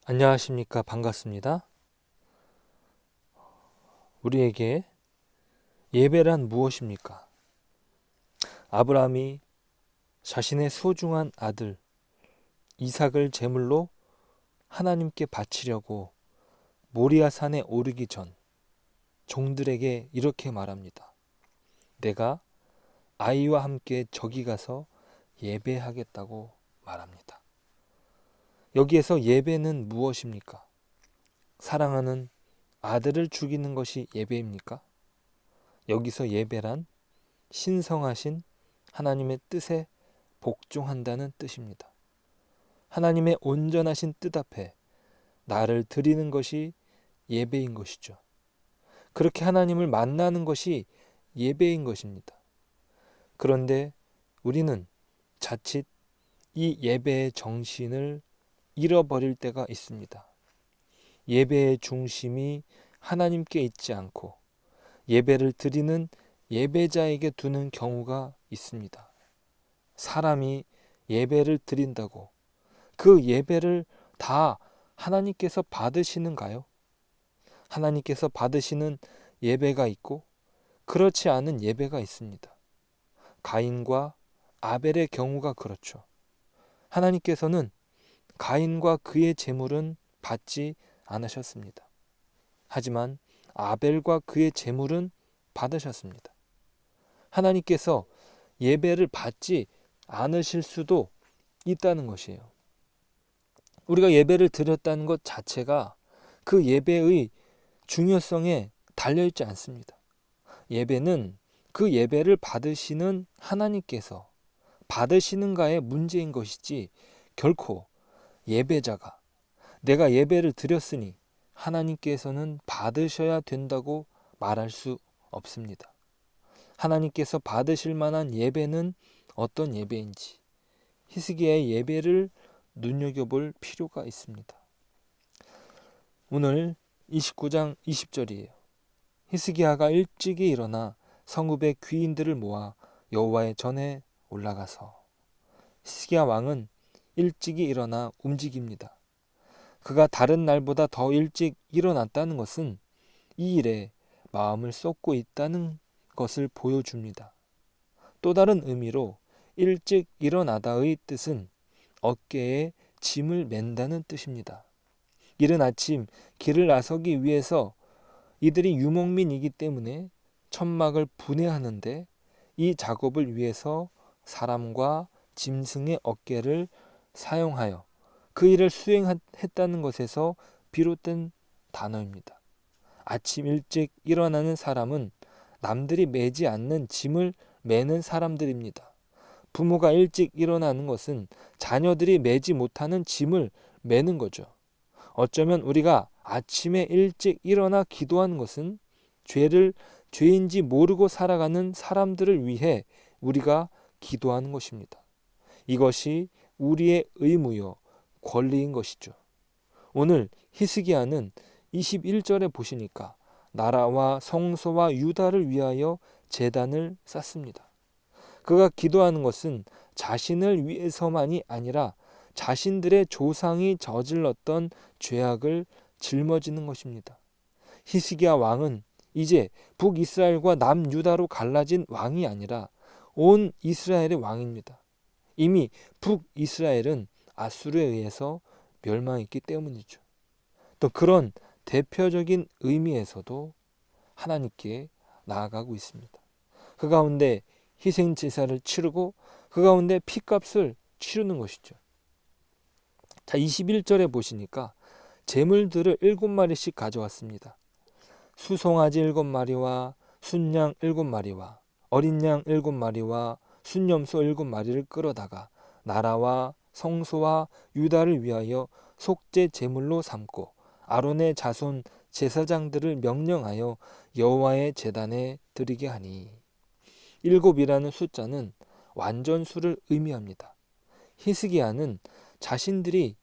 안녕하십니까. 반갑습니다. 우리에게 예배란 무엇입니까? 아브라함이 자신의 소중한 아들 이삭을 제물로 하나님께 바치려고 모리아 산에 오르기 전 종들에게 이렇게 말합니다. 내가 아이와 함께 저기 가서 예배하겠다고 말합니다. 여기에서 예배는 무엇입니까? 사랑하는 아들을 죽이는 것이 예배입니까? 여기서 예배란 신성하신 하나님의 뜻에 복종한다는 뜻입니다. 하나님의 온전하신 뜻 앞에 나를 드리는 것이 예배인 것이죠. 그렇게 하나님을 만나는 것이 예배인 것입니다. 그런데 우리는 자칫 이 예배의 정신을 잃어버릴 때가 있습니다. 예배의 중심이 하나님께 있지 않고 예배를 드리는 예배자에게 두는 경우가 있습니다. 사람이 예배를 드린다고 그 예배를 다 하나님께서 받으시는가요? 하나님께서 받으시는 예배가 있고 그렇지 않은 예배가 있습니다. 가인과 아벨의 경우가 그렇죠. 하나님께서는 가인과 그의 제물은 받지 않으셨습니다. 하지만 아벨과 그의 제물은 받으셨습니다. 하나님께서 예배를 받지 않으실 수도 있다는 것이에요. 우리가 예배를 드렸다는 것 자체가 그 예배의 중요성에 달려있지 않습니다. 예배는 그 예배를 받으시는 하나님께서 받으시는가의 문제인 것이지 결코 예배자가 내가 예배를 드렸으니 하나님께서는 받으셔야 된다고 말할 수 없습니다. 하나님께서 받으실 만한 예배는 어떤 예배인지 히스기야의 예배를 눈여겨볼 필요가 있습니다. 오늘 29장 20절이에요. 히스기야가 일찍이 일어나 성읍의 귀인들을 모아 여호와의 전에 올라가서 히스기야 왕은 일찍이 일어나 움직입니다. 그가 다른 날보다 더 일찍 일어났다는 것은 이 일에 마음을 쏟고 있다는 것을 보여줍니다. 또 다른 의미로 일찍 일어나다의 뜻은 어깨에 짐을 맨다는 뜻입니다. 이른 아침 길을 나서기 위해서 이들이 유목민이기 때문에 천막을 분해하는데 이 작업을 위해서 사람과 짐승의 어깨를 사용하여 그 일을 수행했다는 것에서 비롯된 단어입니다. 아침 일찍 일어나는 사람은 남들이 매지 않는 짐을 매는 사람들입니다. 부모가 일찍 일어나는 것은 자녀들이 매지 못하는 짐을 매는 거죠. 어쩌면 우리가 아침에 일찍 일어나 기도하는 것은 죄인지 모르고 살아가는 사람들을 위해 우리가 기도하는 것입니다. 이것이 우리의 의무요 권리인 것이죠. 오늘 히스기야는 21절에 보시니까 나라와 성소와 유다를 위하여 제단을 쌓습니다. 그가 기도하는 것은 자신을 위해서만이 아니라 자신들의 조상이 저질렀던 죄악을 짊어지는 것입니다. 히스기야 왕은 이제 북이스라엘과 남유다로 갈라진 왕이 아니라 온 이스라엘의 왕입니다. 이미 북이스라엘은 아수르에 의해서 멸망했기 때문이죠. 또 그런 대표적인 의미에서도 하나님께 나아가고 있습니다. 그 가운데 희생 제사를 치르고 그 가운데 피값을 치르는 것이죠. 자, 21절에 보시니까 제물들을 7마리씩 가져왔습니다. 수송아지 7마리와 순양 7마리와 어린 양 7마리와 순염소 7마리를 끌어다가 나라와 성소와 유다를 위하여 속죄 제물로 삼고 아론의 자손 제사장들을 명령하여 여호와의 제단에 드리게 하니 7이라는 숫자는 완전수를 의미합니다. 히스기야는 자신들이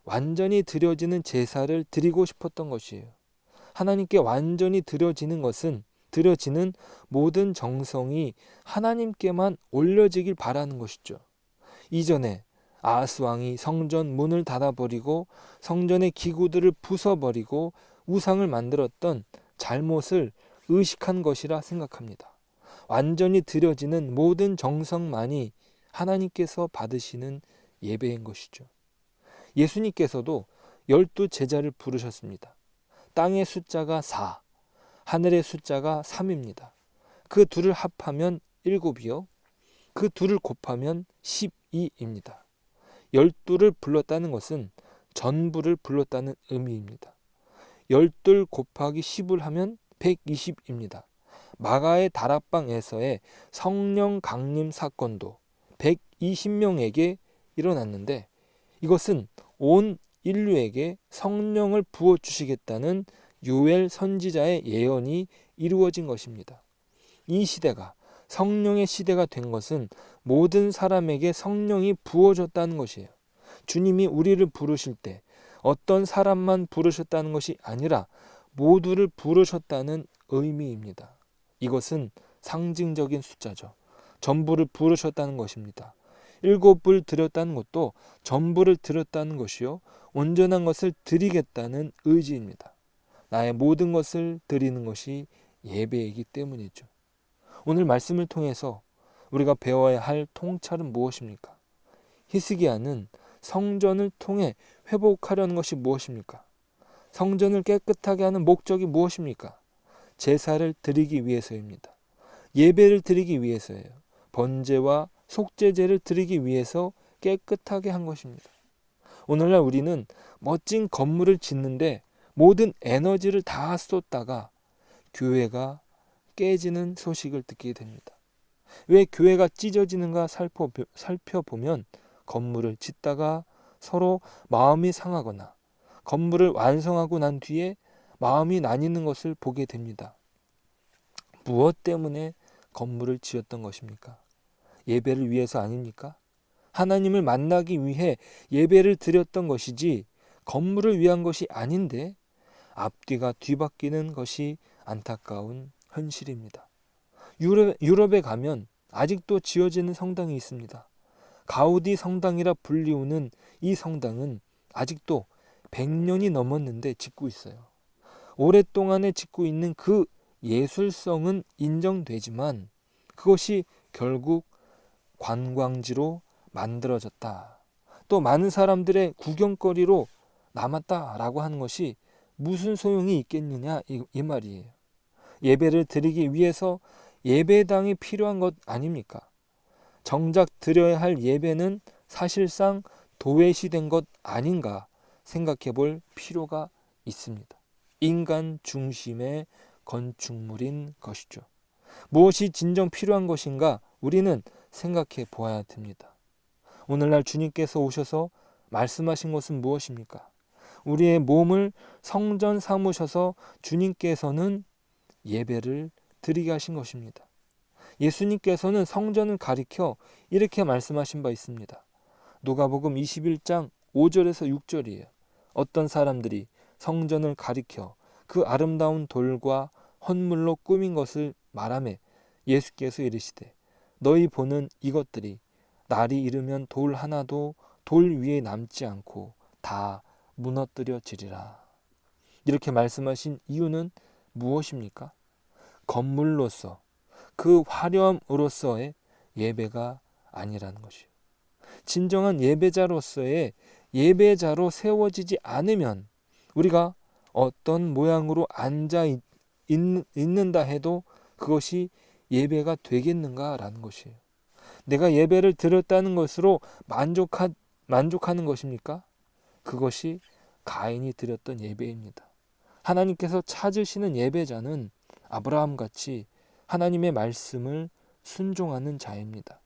완전히 드려지는 제사를 드리고 싶었던 것이에요. 하나님께 완전히 드려지는 모든 정성이 하나님께만 올려지길 바라는 것이죠. 이전에 아하스 왕이 성전 문을 닫아버리고 성전의 기구들을 부숴버리고 우상을 만들었던 잘못을 의식한 것이라 생각합니다. 완전히 드려지는 모든 정성만이 하나님께서 받으시는 예배인 것이죠. 예수님께서도 12 제자를 부르셨습니다. 땅의 숫자가 4, 하늘의 숫자가 3입니다. 그 둘을 합하면 7이요. 그 둘을 곱하면 12입니다. 12를 불렀다는 것은 전부를 불렀다는 의미입니다. 12 곱하기 10을 하면 120입니다. 마가의 다락방에서의 성령 강림 사건도 120명에게 일어났는데 이것은 온 인류에게 성령을 부어주시겠다는 요엘 선지자의 예언이 이루어진 것입니다. 이 시대가 성령의 시대가 된 것은 모든 사람에게 성령이 부어졌다는 것이에요. 주님이 우리를 부르실 때 어떤 사람만 부르셨다는 것이 아니라 모두를 부르셨다는 의미입니다. 이것은 상징적인 숫자죠. 전부를 부르셨다는 것입니다. 7을 드렸다는 것도 전부를 드렸다는 것이요, 온전한 것을 드리겠다는 의지입니다. 나의 모든 것을 드리는 것이 예배이기 때문이죠. 오늘 말씀을 통해서 우리가 배워야 할 통찰은 무엇입니까? 히스기야는 성전을 통해 회복하려는 것이 무엇입니까? 성전을 깨끗하게 하는 목적이 무엇입니까? 제사를 드리기 위해서입니다. 예배를 드리기 위해서예요. 번제와 속죄제를 드리기 위해서 깨끗하게 한 것입니다. 오늘날 우리는 멋진 건물을 짓는데 모든 에너지를 다 쏟다가 교회가 깨지는 소식을 듣게 됩니다. 왜 교회가 찢어지는가 살펴보면 건물을 짓다가 서로 마음이 상하거나 건물을 완성하고 난 뒤에 마음이 나뉘는 것을 보게 됩니다. 무엇 때문에 건물을 지었던 것입니까? 예배를 위해서 아닙니까? 하나님을 만나기 위해 예배를 드렸던 것이지 건물을 위한 것이 아닌데 앞뒤가 뒤바뀌는 것이 안타까운 현실입니다. 유럽에 가면 아직도 지어지는 성당이 있습니다. 가우디 성당이라 불리우는 이 성당은 아직도 100년이 넘었는데 짓고 있어요. 오랫동안에 짓고 있는 그 예술성은 인정되지만 그것이 결국 관광지로 만들어졌다. 또 많은 사람들의 구경거리로 남았다라고 하는 것이 무슨 소용이 있겠느냐 이 말이에요. 예배를 드리기 위해서 예배당이 필요한 것 아닙니까? 정작 드려야 할 예배는 사실상 도외시된 것 아닌가 생각해 볼 필요가 있습니다. 인간 중심의 건축물인 것이죠. 무엇이 진정 필요한 것인가 우리는 생각해 보아야 됩니다. 오늘날 주님께서 오셔서 말씀하신 것은 무엇입니까? 우리의 몸을 성전 삼으셔서 주님께서는 예배를 드리게 하신 것입니다. 예수님께서는 성전을 가리켜 이렇게 말씀하신 바 있습니다. 누가복음 21장 5절에서 6절이에요. 어떤 사람들이 성전을 가리켜 그 아름다운 돌과 헌물로 꾸민 것을 말하매 예수께서 이르시되 너희 보는 이것들이 날이 이르면 돌 하나도 돌 위에 남지 않고 다 무너뜨려지리라. 이렇게 말씀하신 이유는 무엇입니까? 건물로서 그 화려함으로서의 예배가 아니라는 것이요. 진정한 예배자로서의 예배자로 세워지지 않으면 우리가 어떤 모양으로 앉아 있는다 해도 그것이 예배가 되겠는가라는 것이에요. 내가 예배를 드렸다는 것으로 만족하는 것입니까? 그것이 가인이 드렸던 예배입니다. 하나님께서 찾으시는 예배자는 아브라함같이 하나님의 말씀을 순종하는 자입니다.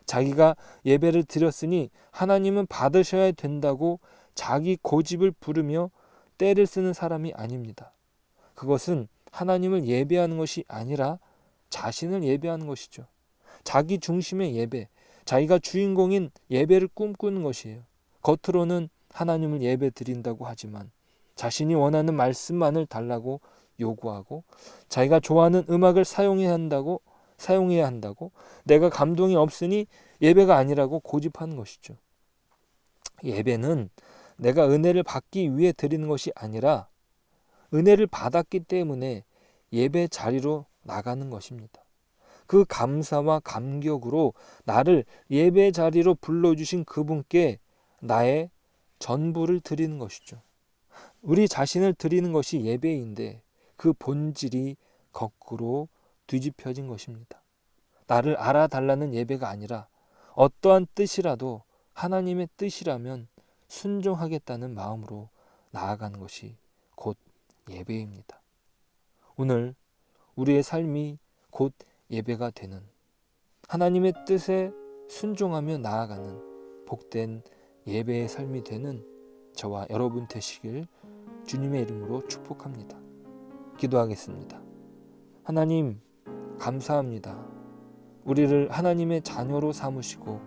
자기가 예배를 드렸으니 하나님은 받으셔야 된다고 자기 고집을 부르며 때를 쓰는 사람이 아닙니다. 그것은 하나님을 예배하는 것이 아니라 자신을 예배하는 것이죠. 자기 중심의 예배, 자기가 주인공인 예배를 꿈꾸는 것이에요. 겉으로는 하나님을 예배 드린다고 하지만 자신이 원하는 말씀만을 달라고 요구하고 자기가 좋아하는 음악을 사용해야 한다고 내가 감동이 없으니 예배가 아니라고 고집하는 것이죠. 예배는 내가 은혜를 받기 위해 드리는 것이 아니라 은혜를 받았기 때문에 예배 자리로 나가는 것입니다. 그 감사와 감격으로 나를 예배 자리로 불러주신 그분께 나의 전부를 드리는 것이죠. 우리 자신을 드리는 것이 예배인데 그 본질이 거꾸로 뒤집혀진 것입니다. 나를 알아달라는 예배가 아니라 어떠한 뜻이라도 하나님의 뜻이라면 순종하겠다는 마음으로 나아가는 것이 곧 예배입니다. 오늘 우리의 삶이 곧 예배가 되는, 하나님의 뜻에 순종하며 나아가는 복된 예배의 삶이 되는 저와 여러분 되시길 주님의 이름으로 축복합니다. 기도하겠습니다. 하나님, 감사합니다. 우리를 하나님의 자녀로 삼으시고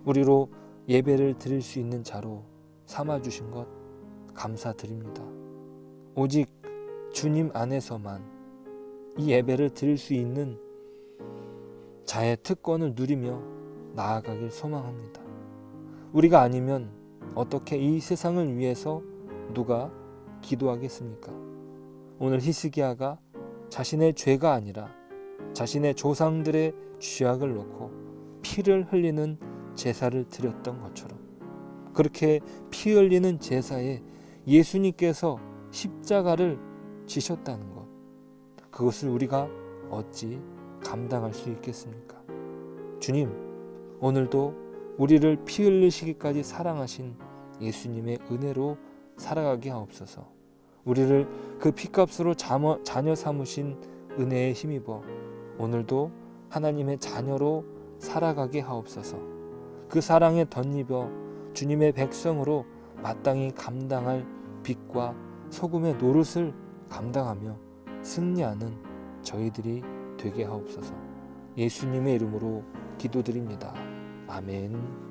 우리로 예배를 드릴 수 있는 자로 삼아주신 것 감사드립니다. 오직 주님 안에서만 이 예배를 드릴 수 있는 자의 특권을 누리며 나아가길 소망합니다. 우리가 아니면 어떻게 이 세상을 위해서 누가 기도하겠습니까? 오늘 히스기야가 자신의 죄가 아니라 자신의 조상들의 죄악을 놓고 피를 흘리는 제사를 드렸던 것처럼, 그렇게 피 흘리는 제사에 예수님께서 십자가를 지셨다는 것, 그것을 우리가 어찌 감당할 수 있겠습니까? 주님, 오늘도 우리를 피 흘리시기까지 사랑하신 예수님의 은혜로 살아가게 하옵소서. 우리를 그 피값으로 자녀 삼으신 은혜에 힘입어 오늘도 하나님의 자녀로 살아가게 하옵소서. 그 사랑에 덧입어 주님의 백성으로 마땅히 감당할 빚과 소금의 노릇을 감당하며 승리하는 저희들이 되게 하옵소서. 예수님의 이름으로 기도드립니다. 아멘.